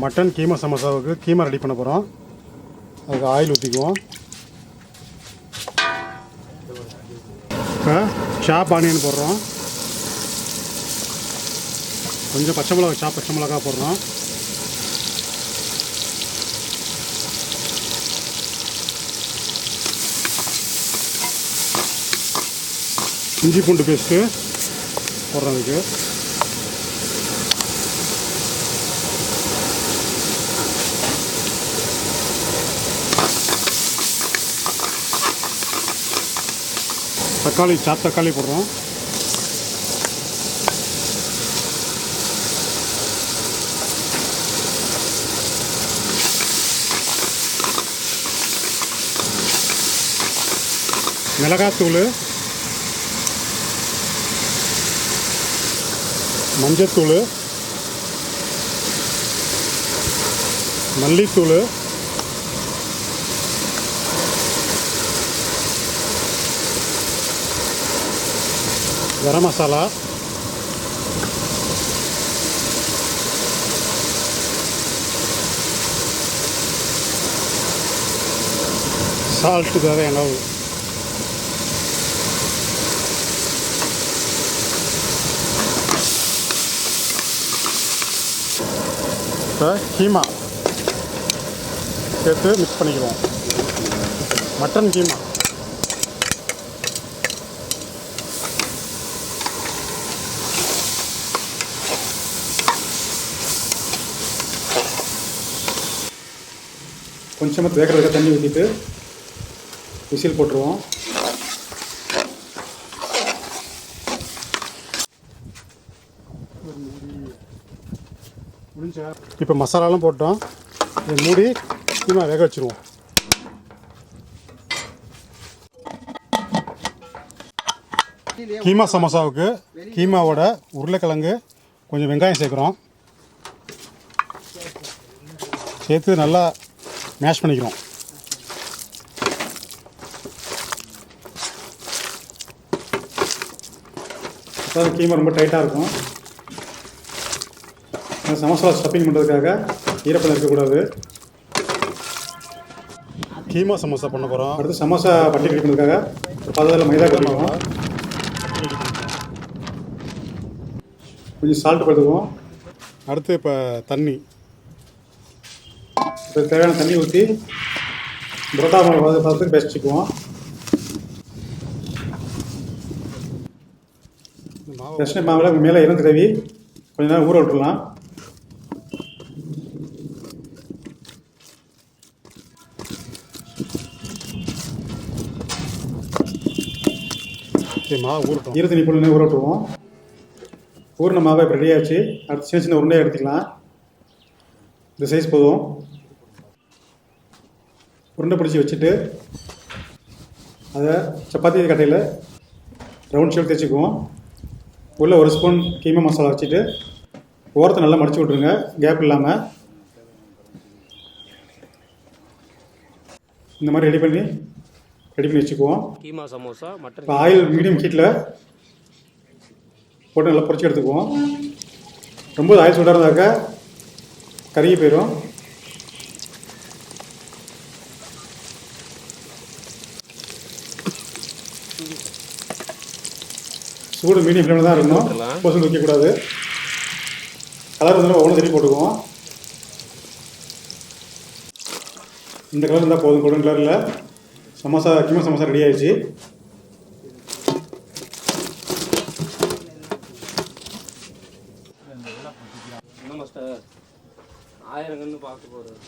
Mutton keema சமோசாவுக்கு keema ready பண்ண போகிறோம். அதுக்கு ஆயில் ஊற்றிக்குவோம். இப்போ சாப் ஆனியன் போடுறோம். கொஞ்சம் பச்சை மிளகா போடுறோம். இஞ்சி பூண்டு பேஸ்ட்டு போடுறோம். அதுக்கு தக்காளி போடுறோம். மிளகாத்தூள், மஞ்சத்தூள், மல்லித்தூள், கரம் மசாலா, சால்ட்டு தேவையான அளவு. இப்போ கீமா சேர்த்து மிக்ஸ் பண்ணிக்குவோம். மட்டன் கீமா. கொஞ்சமாக வேகிறதுக்கு தண்ணி ஊற்றிட்டு விசில் போட்டுருவோம். இப்போ மசாலாலாம் போட்டோம். இதை மூடி கீமா வேக வச்சுருவோம். கீமா சமோசாவுக்கு கீமாவோட உருளைக்கிழங்கு கொஞ்சம் வெங்காயம் சேர்க்குறோம். சேர்த்து நல்லா மேஷ் பண்ணிக்கிறோம். அப்போ கீமா ரொம்ப டைட்டாக இருக்கும். சமோசா ஸ்டஃபிங் பண்ணுறதுக்காக ஈரப்பதம் இருக்கக்கூடாது. கீமா சமோசா பண்ண போகிறோம். அடுத்து சமோசா பட்டி ரெடி பண்ணுறதுக்காக ஒரு பதத்தில் மைதா கட்டிக்குவோம். கொஞ்சம் சால்ட் போட்டுக்குவோம். அடுத்து இப்போ தண்ணி, இப்போ தேவையான தண்ணி ஊற்றி புரோட்டா மாவு பதத்துக்கு பேசிச்சுக்குவோம். ரஷ்ன மாவில் மேலே இருந்து தடவி கொஞ்ச நேரம் ஊற விட்டுடலாம். மாவு ஊறட்டும். ஈரத்தண்ணி போட்டு ஊற விட்டுருவோம். ஊறின மாவை இப்போ ரெடி ஆச்சு. அடுத்து சின்ன சின்ன உருண்டையாக எடுத்துக்கலாம். இந்த சைஸ் போதும். உருண்டை பிடிச்சி வச்சுட்டு அதை சப்பாத்தி கட்டையில் ரவுண்ட் ஷேப் தேய்ச்சிக்குவோம். உள்ளே ஒரு ஸ்பூன் கீமா மசாலா வச்சுட்டு ஓரத்தை நல்லா மடித்து விட்ருங்க, கேப் இல்லாமல். இந்த மாதிரி ரெடி பண்ணி வச்சுக்குவோம். கீமா சமோசா மட்டன். இப்போ ஆயில் மீடியம் ஹீட்டில் போட்டு நல்லா பொரிச்சு எடுத்துக்குவோம். ரொம்ப ஆயில் சூடாக இருந்தாக்கா கருகி போயிடும். சூடு மீடியம் ஃப்ளேமில் தான் இருக்கணும். பொசுல் வைக்கக்கூடாது. கலர் வந்து ஒவ்வொன்று திருப்பி போட்டுக்குவோம். இந்த கலர் இருந்தால் போதும். கோல்டன் கலரில் சமோசா கீமா சமோசா ரெடி ஆயிடுச்சு. மாஸ்டர் 1000 கன்று பார்க்க போகிறேன்.